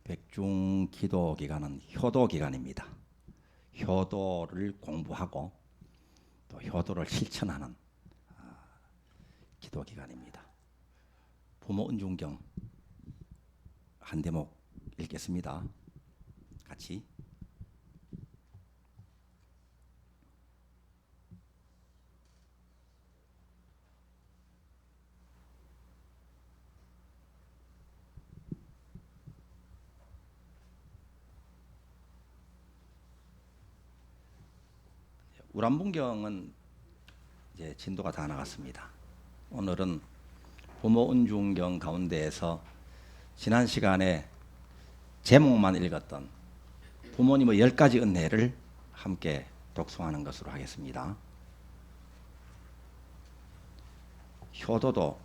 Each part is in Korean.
백중 기도 기간은 효도 기간입니다. 효도를 공부하고 또 효도를 실천하는 기도 기간입니다. 부모 은중경 한 대목 읽겠습니다. 같이. 우람분경은 이제 진도가 다 나갔습니다. 오늘은 부모 은중경 가운데에서 지난 시간에 제목만 읽었던 부모님의 10가지 은혜를 함께 독송하는 것으로 하겠습니다. 효도도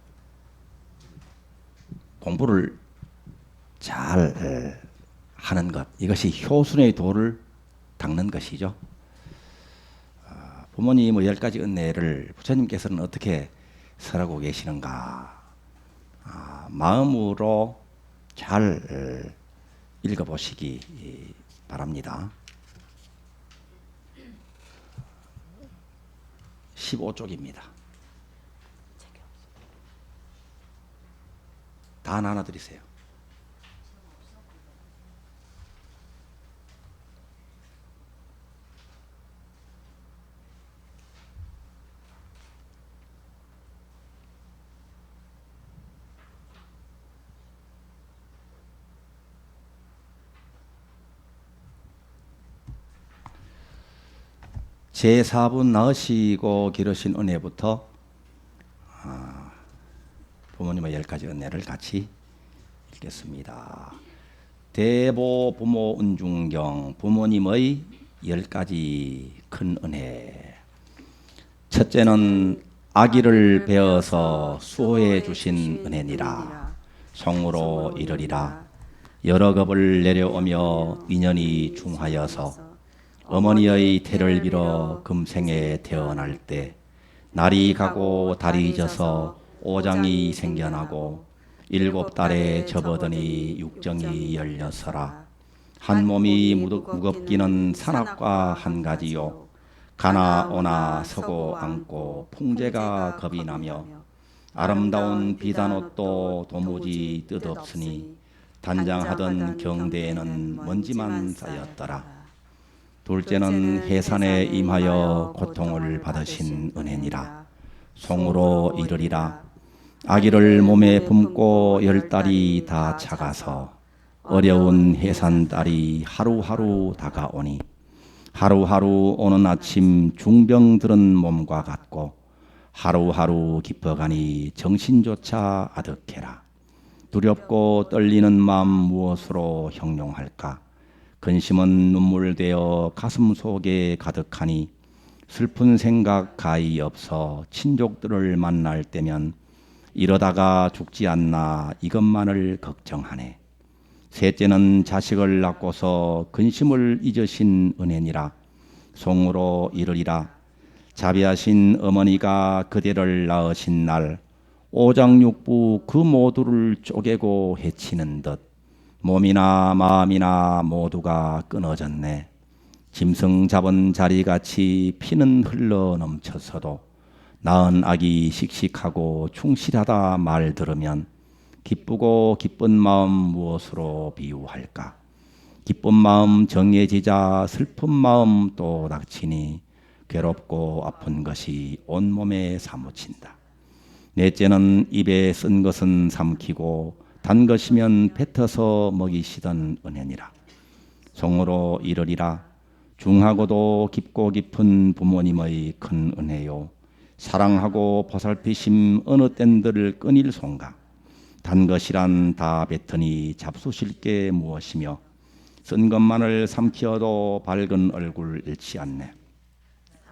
공부를 잘 하는 것, 이것이 효순의 도를 닦는 것이죠. 부모님의 10가지 은혜를 부처님께서는 어떻게 설하고 계시는가, 마음으로 잘 읽어보시기 바랍니다. 15쪽입니다. 다 나눠드리세요. 제4분 낳으시고 기르신 은혜부터 부모님의 10가지 은혜를 같이 읽겠습니다. 대보 부모 은중경 부모님의 10가지 큰 은혜. 첫째는 아기를 베어서 수호해 주신 은혜니라. 성으로 이르리라. 여러 겁을 내려오며 인연이 중하여서 어머니의 태를 빌어 금생에 태어날 때 날이 가고 달이 져서 오장이 생겨나고 7달에 접어드니 육정이 열려서라. 한 몸이 무겁기는 산악과 한 가지요. 가나 오나 서고 앉고 풍제가 겁이 나며 아름다운 비단옷도 도무지 뜻없으니 단장하던 경대에는 먼지만 쌓였더라. 둘째는 해산에 임하여 고통을 받으신 은혜니라. 송으로 이르리라. 아기를 몸에 품고 10달이 다 차가서 어려운 해산달이 하루하루 다가오니 하루하루 오는 아침 중병들은 몸과 같고 하루하루 깊어가니 정신조차 아득해라. 두렵고 떨리는 마음 무엇으로 형용할까? 근심은 눈물 되어 가슴 속에 가득하니 슬픈 생각 가히 없어 친족들을 만날 때면 이러다가 죽지 않나 이것만을 걱정하네. 셋째는 자식을 낳고서 근심을 잊으신 은혜니라. 송으로 이르리라. 자비하신 어머니가 그대를 낳으신 날 오장육부 그 모두를 쪼개고 해치는 듯 몸이나 마음이나 모두가 끊어졌네. 짐승 잡은 자리같이 피는 흘러 넘쳐서도 낳은 아기 씩씩하고 충실하다 말 들으면 기쁘고 기쁜 마음 무엇으로 비유할까? 기쁜 마음 정해지자 슬픈 마음 또 닥치니 괴롭고 아픈 것이 온몸에 사무친다. 넷째는 입에 쓴 것은 삼키고 단 것이면 뱉어서 먹이시던 은혜니라. 송으로 이르리라. 중하고도 깊고 깊은 부모님의 큰 은혜요. 사랑하고 보살피심 어느 땐들 끊일 손가. 단 것이란 다 뱉으니 잡수실 게 무엇이며 쓴 것만을 삼키어도 밝은 얼굴 잃지 않네.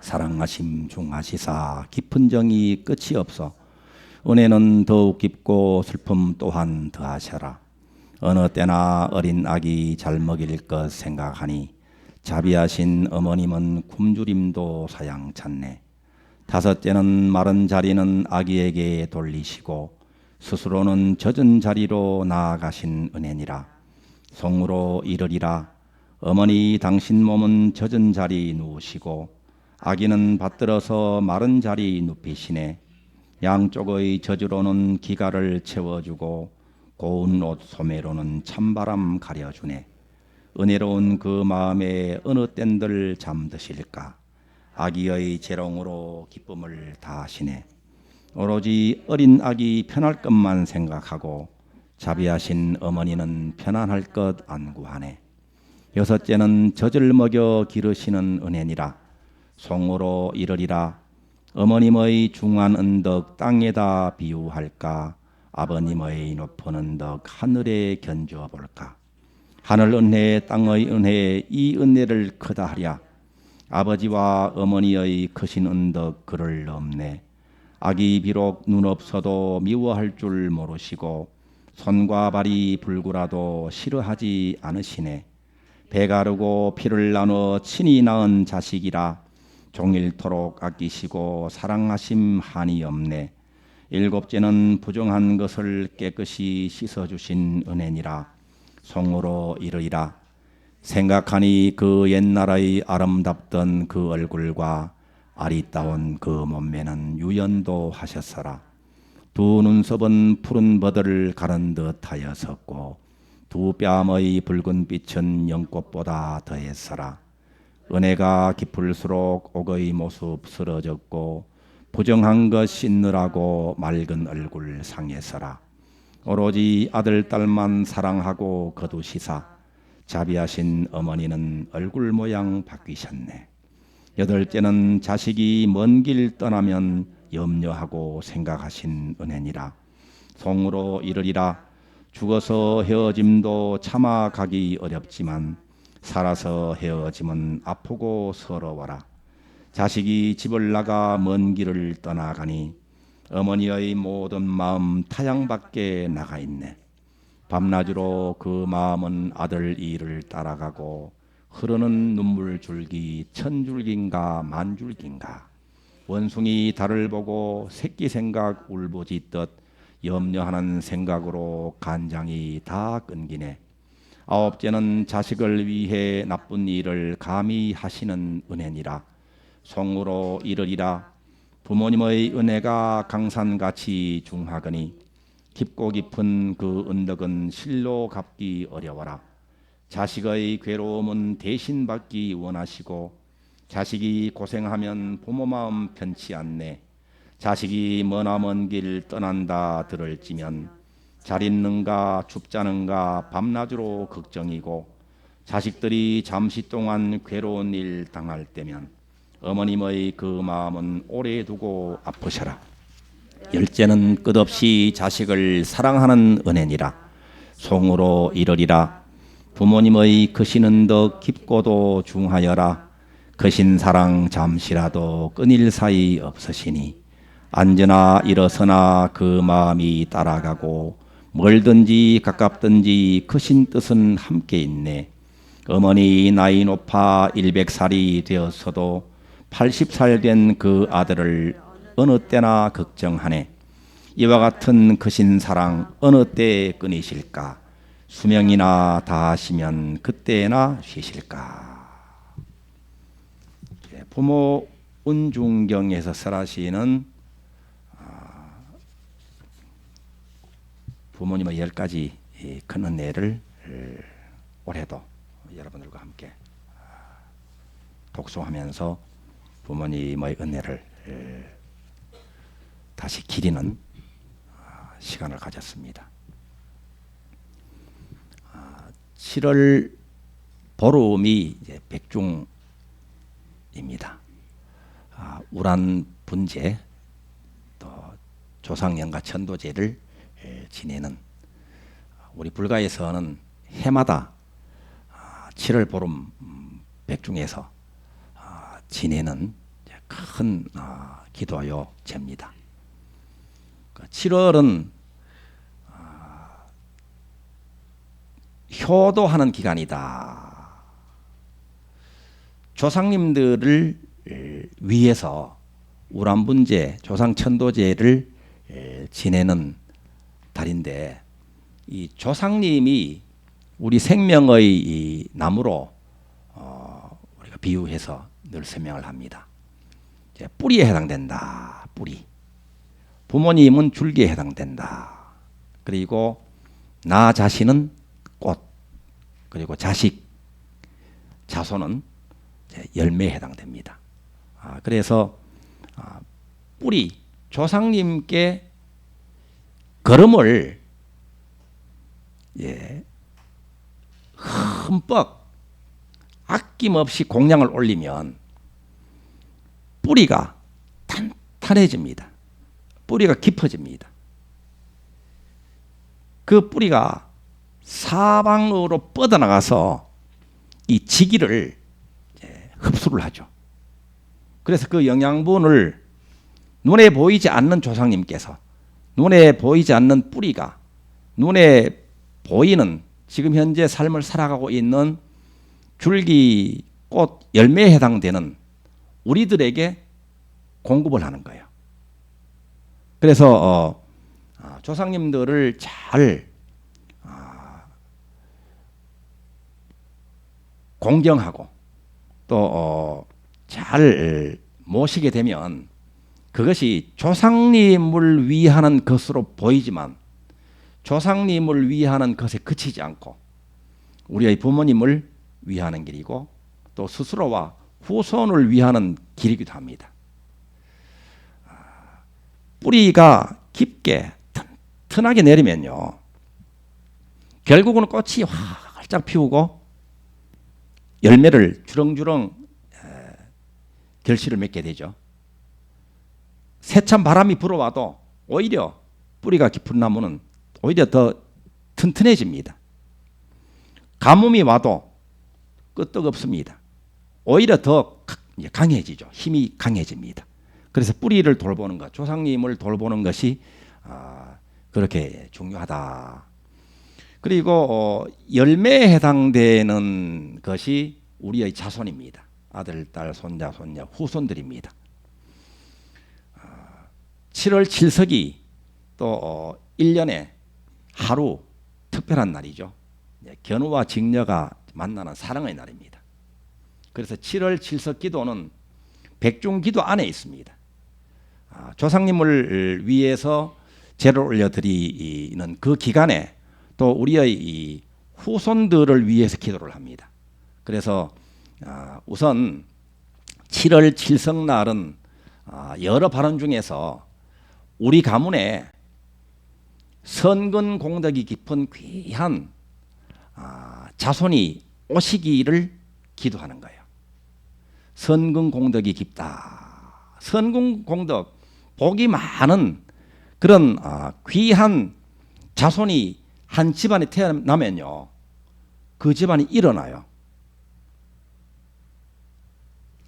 사랑하심 중하시사 깊은 정이 끝이 없어 은혜는 더욱 깊고 슬픔 또한 더하셔라. 어느 때나 어린 아기 잘 먹일 것 생각하니 자비하신 어머님은 굶주림도 사양찮네. 다섯째는 마른 자리는 아기에게 돌리시고 스스로는 젖은 자리로 나아가신 은혜니라. 송으로 이르리라. 어머니 당신 몸은 젖은 자리 누우시고 아기는 받들어서 마른 자리 눕히시네. 양쪽의 젖으로는 기가를 채워주고 고운 옷 소매로는 찬바람 가려주네. 은혜로운 그 마음에 어느 땐들 잠드실까. 아기의 재롱으로 기쁨을 다하시네. 오로지 어린 아기 편할 것만 생각하고 자비하신 어머니는 편안할 것 안구하네. 여섯째는 젖을 먹여 기르시는 은혜니라. 송으로 이르리라. 어머님의 중한 은덕 땅에다 비유할까. 아버님의 높은 은덕 하늘에 견주어 볼까. 하늘 은혜 땅의 은혜 이 은혜를 크다 하랴. 아버지와 어머니의 크신 은덕 그를 넘네. 아기 비록 눈 없어도 미워할 줄 모르시고 손과 발이 불구라도 싫어하지 않으시네. 배 가르고 피를 나눠 친히 낳은 자식이라 종일토록 아끼시고 사랑하심 한이 없네. 일곱째는 부정한 것을 깨끗이 씻어주신 은혜니라. 송으로 이르리라. 생각하니 그 옛날의 아름답던 그 얼굴과 아리따운 그 몸매는 유연도 하셨어라. 두 눈썹은 푸른 버들을 가른 듯 하였었고 두 뺨의 붉은 빛은 연꽃보다 더했어라. 은혜가 깊을수록 옥의 모습 쓰러졌고 부정한 것 씻느라고 맑은 얼굴 상했어라. 오로지 아들 딸만 사랑하고 거두시사 자비하신 어머니는 얼굴 모양 바뀌셨네. 여덟째는 자식이 먼 길 떠나면 염려하고 생각하신 은혜니라. 송으로 이르리라. 죽어서 헤어짐도 참아 가기 어렵지만 살아서 헤어짐은 아프고 서러워라. 자식이 집을 나가 먼 길을 떠나가니 어머니의 모든 마음 타양 밖에 나가 있네. 밤낮으로 그 마음은 아들 일을 따라가고 흐르는 눈물 줄기 천줄기인가 만줄기인가. 원숭이 달을 보고 새끼 생각 울부짖듯 염려하는 생각으로 간장이 다 끊기네. 아홉째는 자식을 위해 나쁜 일을 감히 하시는 은혜니라. 송으로 이르리라. 부모님의 은혜가 강산같이 중하거니 깊고 깊은 그 은덕은 실로 갚기 어려워라. 자식의 괴로움은 대신 받기 원하시고 자식이 고생하면 부모 마음 편치 않네. 자식이 머나먼 길 떠난다 들을지면 잘 있는가 춥자는가 밤낮으로 걱정이고 자식들이 잠시 동안 괴로운 일 당할 때면 어머님의 그 마음은 오래 두고 아프셔라. 열째는 끝없이 자식을 사랑하는 은혜니라. 송으로 이르리라. 부모님의 크신 은덕 깊고도 중하여라. 크신 사랑 잠시라도 끊일 사이 없으시니 앉으나 일어서나 그 마음이 따라가고 멀든지 가깝든지 크신 뜻은 함께 있네. 어머니 나이 높아 100살이 되었어도 80살 된 그 아들을 어느 때나 걱정하네. 이와 같은 크신 사랑 어느 때에 끊이실까? 수명이나 다하시면 그때나 쉬실까? 부모 운중경에서 설하시는 부모님의 10가지 큰 은혜를 올해도 여러분들과 함께 독송하면서 부모님의 은혜를 다시 기리는 시간을 가졌습니다. 7월 보름이 이제 백중입니다. 우란 분제 또 조상연가 천도제를 지내는 우리 불가에서는 해마다 7월 보름 백중에서 지내는 큰 기도요 제입니다. 7월은 효도하는 기간이다. 조상님들을 위해서 우란분제, 조상천도제를 지내는 달인데 이 조상님이 우리 생명의 이 나무로 우리가 비유해서 늘 설명을 합니다. 이제 뿌리에 해당된다. 뿌리. 부모님은 줄기에 해당된다. 그리고 나 자신은 꽃. 그리고 자식, 자손은 열매에 해당됩니다. 그래서 뿌리, 조상님께 걸음을 흠뻑 아낌없이 공양을 올리면 뿌리가 탄탄해집니다. 뿌리가 깊어집니다. 그 뿌리가 사방으로 뻗어나가서 이 지기를 흡수를 하죠. 그래서 그 영양분을 눈에 보이지 않는 조상님께서, 눈에 보이지 않는 뿌리가 눈에 보이는 지금 현재 삶을 살아가고 있는 줄기, 꽃, 열매에 해당되는 우리들에게 공급을 하는 거예요. 그래서 조상님들을 잘 공경하고 또 잘 모시게 되면 그것이 조상님을 위하는 것으로 보이지만 조상님을 위하는 것에 그치지 않고 우리의 부모님을 위하는 길이고 또 스스로와 후손을 위하는 길이기도 합니다. 뿌리가 깊게 튼튼하게 내리면요, 결국은 꽃이 활짝 피우고 열매를 주렁주렁 결실을 맺게 되죠. 세찬 바람이 불어와도 오히려 뿌리가 깊은 나무는 오히려 더 튼튼해집니다. 가뭄이 와도 끄떡없습니다. 오히려 더 강해지죠. 힘이 강해집니다. 그래서 뿌리를 돌보는 것, 조상님을 돌보는 것이 그렇게 중요하다. 그리고 열매에 해당되는 것이 우리의 자손입니다. 아들, 딸, 손자, 손녀, 후손들입니다. 7월 7석이 또 1년에 하루 특별한 날이죠. 견우와 직녀가 만나는 사랑의 날입니다. 그래서 7월 7석 기도는 백중기도 안에 있습니다. 조상님을 위해서 제를 올려드리는 그 기간에 또 우리의 이 후손들을 위해서 기도를 합니다. 그래서 우선 7월 7석날은 여러 발언 중에서 우리 가문에 선근 공덕이 깊은 귀한 자손이 오시기를 기도하는 거예요. 선근 공덕이 깊다. 선근 공덕, 복이 많은 그런 귀한 자손이 한 집안에 태어나면요, 그 집안이 일어나요.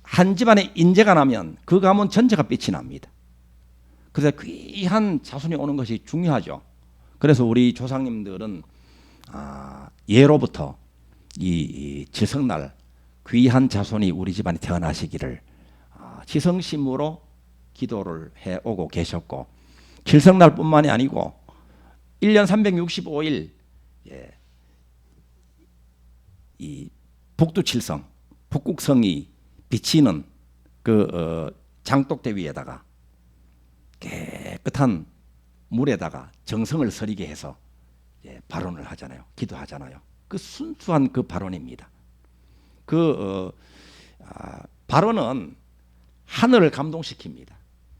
한 집안에 인재가 나면 그 가문 전체가 빛이 납니다. 그래서 귀한 자손이 오는 것이 중요하죠. 그래서 우리 조상님들은 예로부터 이 칠성날 귀한 자손이 우리 집안에 태어나시기를 지성심으로 기도를 해오고 계셨고, 칠성날뿐만이 아니고 1년 365일 이 북두칠성, 북극성이 비치는 그 장독대 위에다가 깨끗한 물에다가 정성을 서리게 해서 발언을 하잖아요. 기도하잖아요. 그 순수한 그 발언입니다. 그 발언은 하늘을 감동시킵니다.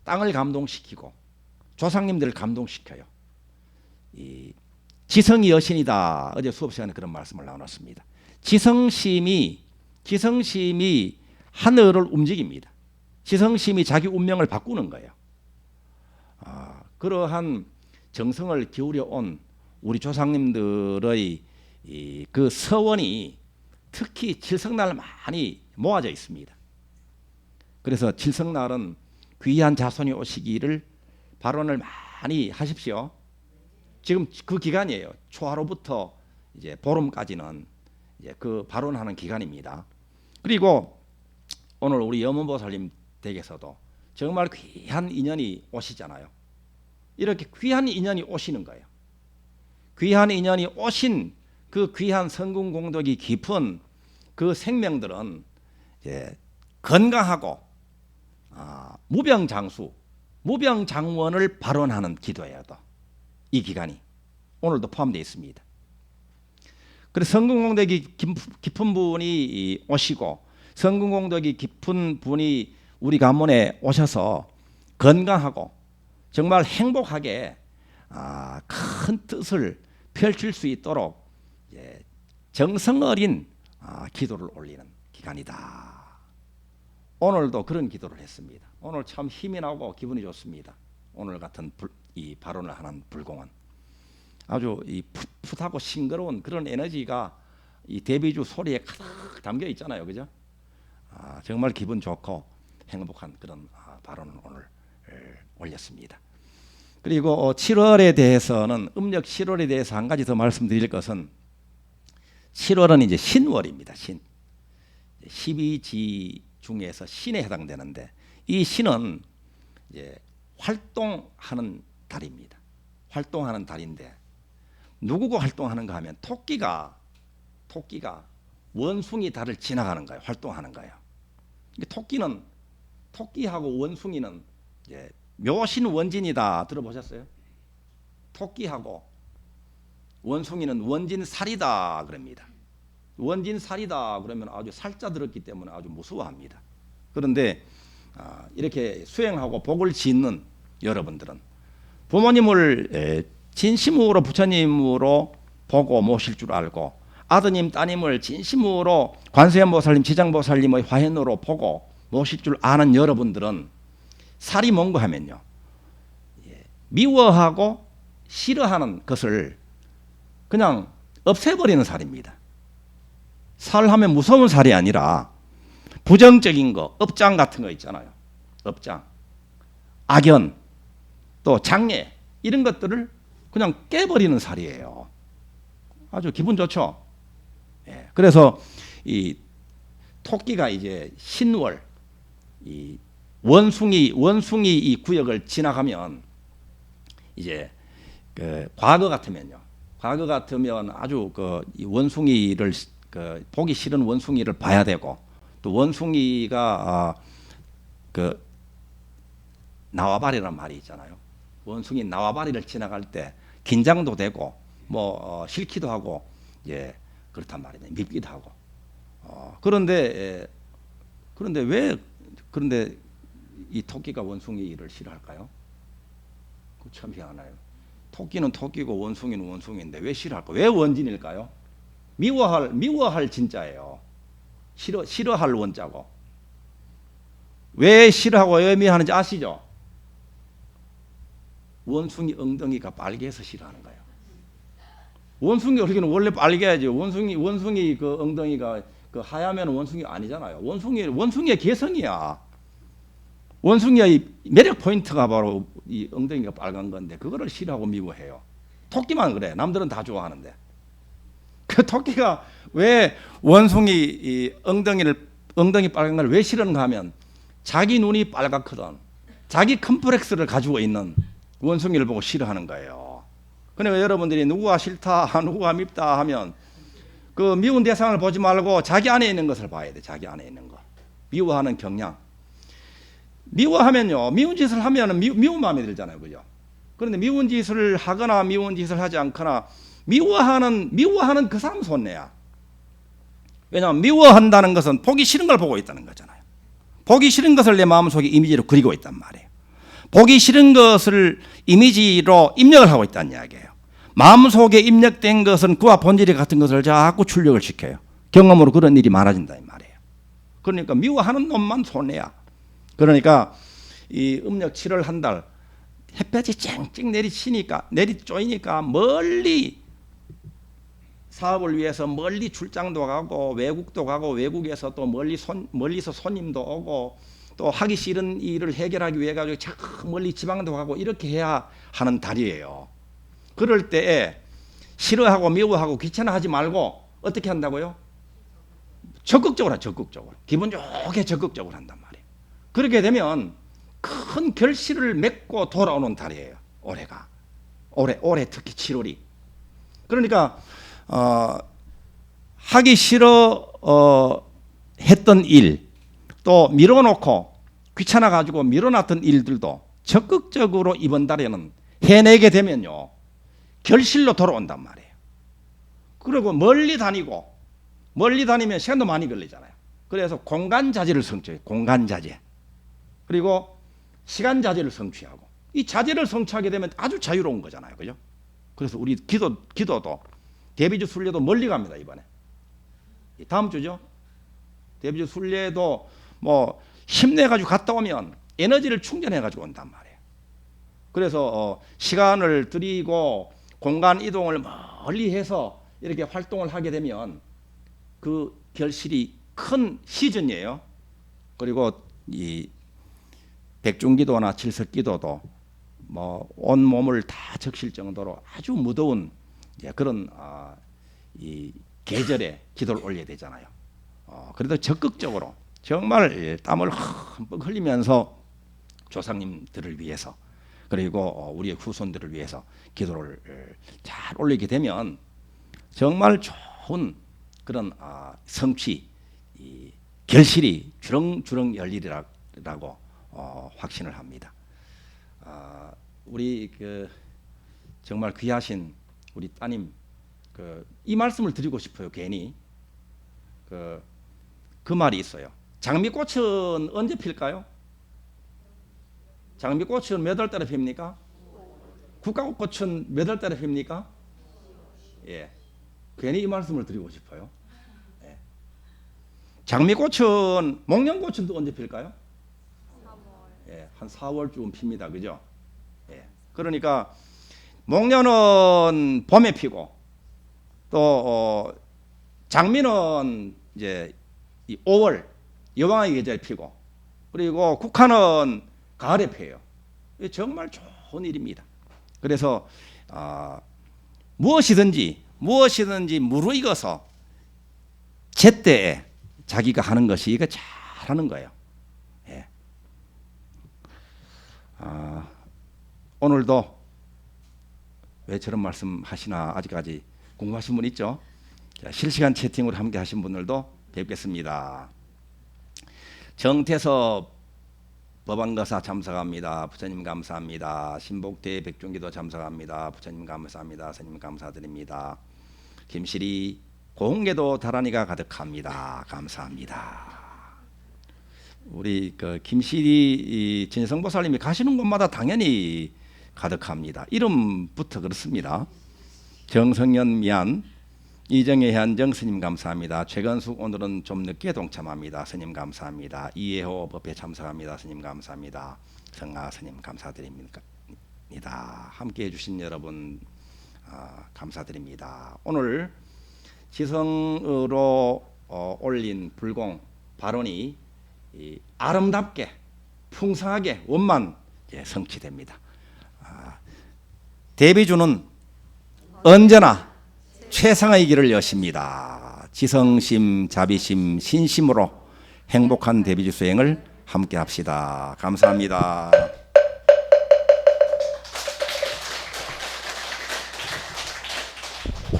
땅을 감동시키고 조상님들을 감동시켜요. 이 지성이 여신이다. 어제 수업 시간에 그런 말씀을 나눴습니다. 지성심이 하늘을 움직입니다. 지성심이 자기 운명을 바꾸는 거예요. 그러한 정성을 기울여 온 우리 조상님들의 그 서원이 특히 칠성날 많이 모아져 있습니다. 그래서 칠성날은 귀한 자손이 오시기를 발언을 많이 하십시오. 지금 그 기간이에요. 초하루부터 이제 보름까지는 이제 그 발언하는 기간입니다. 그리고 오늘 우리 염원보살님 댁에서도 정말 귀한 인연이 오시잖아요. 이렇게 귀한 인연이 오시는 거예요. 귀한 인연이 오신 그 귀한 성군 공덕이 깊은 그 생명들은 이제 건강하고 무병장수, 무병장원을 발언하는 기도예요. 또 이 기간이 오늘도 포함되어 있습니다. 그래서 성군공덕이 깊은 분이 오시고 성군공덕이 깊은 분이 우리 가문에 오셔서 건강하고 정말 행복하게 큰 뜻을 펼칠 수 있도록 정성 어린 기도를 올리는 기간이다. 오늘도 그런 기도를 했습니다. 오늘 참 힘이 나고 기분이 좋습니다. 오늘 같은 이 발언을 하는 불공은 아주 이 풋풋하고 싱그러운 그런 에너지가 이 대비주 소리에 가득 담겨 있잖아요, 그죠? 정말 기분 좋고 행복한 그런 발언을 오늘 올렸습니다. 그리고 7월에 대해서는 음력 7월에 대해서 한 가지 더 말씀드릴 것은 7월은 이제 신월입니다. 신 12지 중에서 신에 해당되는데 이 신은 이제 활동하는 달입니다. 활동하는 달인데 누구가 활동하는가 하면 토끼가 원숭이 달을 지나가는 거예요. 활동하는 거예요. 토끼하고 원숭이는 이제 묘신원진이다 들어보셨어요? 토끼하고 원숭이는 원진살이다 그럽니다. 원진살이다 그러면 아주 살자 들었기 때문에 아주 무서워합니다. 그런데 이렇게 수행하고 복을 짓는 여러분들은 부모님을 진심으로 부처님으로 보고 모실 줄 알고 아드님 따님을 진심으로 관세음보살님 지장보살님의 화현으로 보고 모실 줄 아는 여러분들은 살이 뭔가 하면요 미워하고 싫어하는 것을 그냥 없애버리는 살입니다. 살하면 무서운 살이 아니라 부정적인 거, 업장 같은 거 있잖아요. 업장, 악연, 또 장애 이런 것들을 그냥 깨버리는 살이에요. 아주 기분 좋죠. 그래서 이 토끼가 이제 신월, 이 원숭이 이 구역을 지나가면 이제 과거 같으면 아주 이 원숭이를 보기 싫은 원숭이를 봐야 되고 또 원숭이가 나와바리라는 말이 있잖아요. 원숭이 나와바리를 지나갈 때 긴장도 되고 싫기도 하고 그렇단 말이에요. 밉기도 하고. 그런데 이 토끼가 원숭이를 싫어할까요? 참 희한해요. 토끼는 토끼고 원숭이는 원숭이인데 왜 싫어할까? 왜 원진일까요? 미워할 진짜예요. 싫어할 원자고. 왜 싫어하고 왜 미워하는지 아시죠? 원숭이 엉덩이가 빨개서 싫어하는 거예요. 원숭이 얼굴은 원래 빨개야지. 원숭이 그 엉덩이가 하얗면 원숭이 아니잖아요. 원숭이의 개성이야. 원숭이의 매력 포인트가 바로 이 엉덩이가 빨간 건데 그거를 싫어하고 미워해요. 토끼만 그래. 남들은 다 좋아하는데. 그 토끼가 왜 원숭이 이 엉덩이 빨간 걸 왜 싫어하는가 하면 자기 눈이 빨갛거든. 자기 컴플렉스를 가지고 있는 원숭이를 보고 싫어하는 거예요. 그러니까 여러분들이 누구가 싫다, 누구가 밉다 하면 그 미운 대상을 보지 말고 자기 안에 있는 것을 봐야 돼. 자기 안에 있는 거. 미워하는 경향. 미워하면요, 미운 짓을 하면 미운 마음이 들잖아요, 그죠? 그런데 미운 짓을 하거나 미운 짓을 하지 않거나 미워하는 그 사람 손해야. 왜냐하면 미워한다는 것은 보기 싫은 걸 보고 있다는 거잖아요. 보기 싫은 것을 내 마음속에 이미지로 그리고 있단 말이에요. 보기 싫은 것을 이미지로 입력을 하고 있다는 이야기예요. 마음속에 입력된 것은 그와 본질이 같은 것을 자꾸 출력을 시켜요. 경험으로 그런 일이 많아진다 이 말이에요. 그러니까 미워하는 놈만 손해야. 그러니까 이 음력 7월 한 달 햇볕이 쨍쨍 내리쪼이니까 멀리 사업을 위해서 멀리 출장도 가고 외국도 가고 외국에서 또 멀리서 손님도 오고 또 하기 싫은 일을 해결하기 위해 가지고 저 멀리 지방도 가고 이렇게 해야 하는 달이에요. 그럴 때에 싫어하고 미워하고 귀찮아하지 말고 어떻게 한다고요? 적극적으로 기분 좋게 적극적으로 한단 말이에요. 그렇게 되면 큰 결실을 맺고 돌아오는 달이에요. 올해 특히 7월이. 그러니까 하기 싫어 했던 일, 또 미뤄놓고 귀찮아 가지고 미뤄놨던 일들도 적극적으로 이번 달에는 해내게 되면요, 결실로 돌아온단 말이에요. 그리고 멀리 다니면 시간도 많이 걸리잖아요. 그래서 공간 자제를 성취해요. 공간 자제. 그리고 시간 자제를 성취하고, 이 자제를 성취하게 되면 아주 자유로운 거잖아요. 그죠? 그래서 우리 기도도 대비주 순례도 멀리 갑니다. 이번에 다음 주죠. 대비주 순례도 뭐 힘내가지고 갔다 오면 에너지를 충전해가지고 온단 말이에요. 그래서 시간을 들이고 공간 이동을 멀리 해서 이렇게 활동을 하게 되면 그 결실이 큰 시즌이에요. 그리고 이 백중기도나 칠석기도도 뭐 온 몸을 다 적실 정도로 아주 무더운 그런 이 계절에 기도를 올려야 되잖아요. 그래도 적극적으로 정말 땀을 흠뻑 흘리면서 조상님들을 위해서, 그리고 우리의 후손들을 위해서 기도를 잘 올리게 되면 정말 좋은 그런 성취, 이 결실이 주렁주렁 열리리라고 확신을 합니다. 우리 정말 귀하신 우리 따님 이 말씀을 드리고 싶어요. 괜히 그 말이 있어요. 장미꽃은 언제 필까요? 장미꽃은 몇 월 달에 핍니까? 국화꽃은 몇 월 달에 핍니까? 예, 괜히 이 말씀을 드리고 싶어요. 예. 장미꽃은, 목련꽃은 또 언제 필까요? 4월. 예, 한 4월쯤 핍니다. 그죠? 예. 그러니까 목련은 봄에 피고, 또 장미는 이제 5월 여왕의 계절에 피고, 그리고 국화는 가을에 펴요. 정말 좋은 일입니다. 그래서 무엇이든지 무르익어서 제때에 자기가 하는 것이 이거 잘하는 거예요. 예. 오늘도 왜 저런 말씀 하시나 아직까지 궁금하신 분 있죠? 자, 실시간 채팅으로 함께 하신 분들도 뵙겠습니다. 정태섭 법안거사 참석합니다. 부처님 감사합니다. 신복대 백중기도 참석합니다. 부처님 감사합니다. 스님 감사드립니다. 김실이 공개도 다란이가 가득합니다. 감사합니다. 우리 김실이 진성보살님이 가시는 곳마다 당연히 가득합니다. 이름부터 그렇습니다. 정성현 미안, 이정혜 현정 스님 감사합니다. 최건숙 오늘은 좀 늦게 동참합니다. 스님 감사합니다. 이해호 법회 참석합니다. 스님 감사합니다. 성아 스님 감사드립니다. 함께해 주신 여러분 감사드립니다. 오늘 지성으로 올린 불공 발언이 아름답게 풍성하게 원만 성취됩니다. 대비주는 언제나 최상의 길을 여십니다. 지성심, 자비심, 신심으로 행복한 대비주 수행을 함께 합시다. 감사합니다.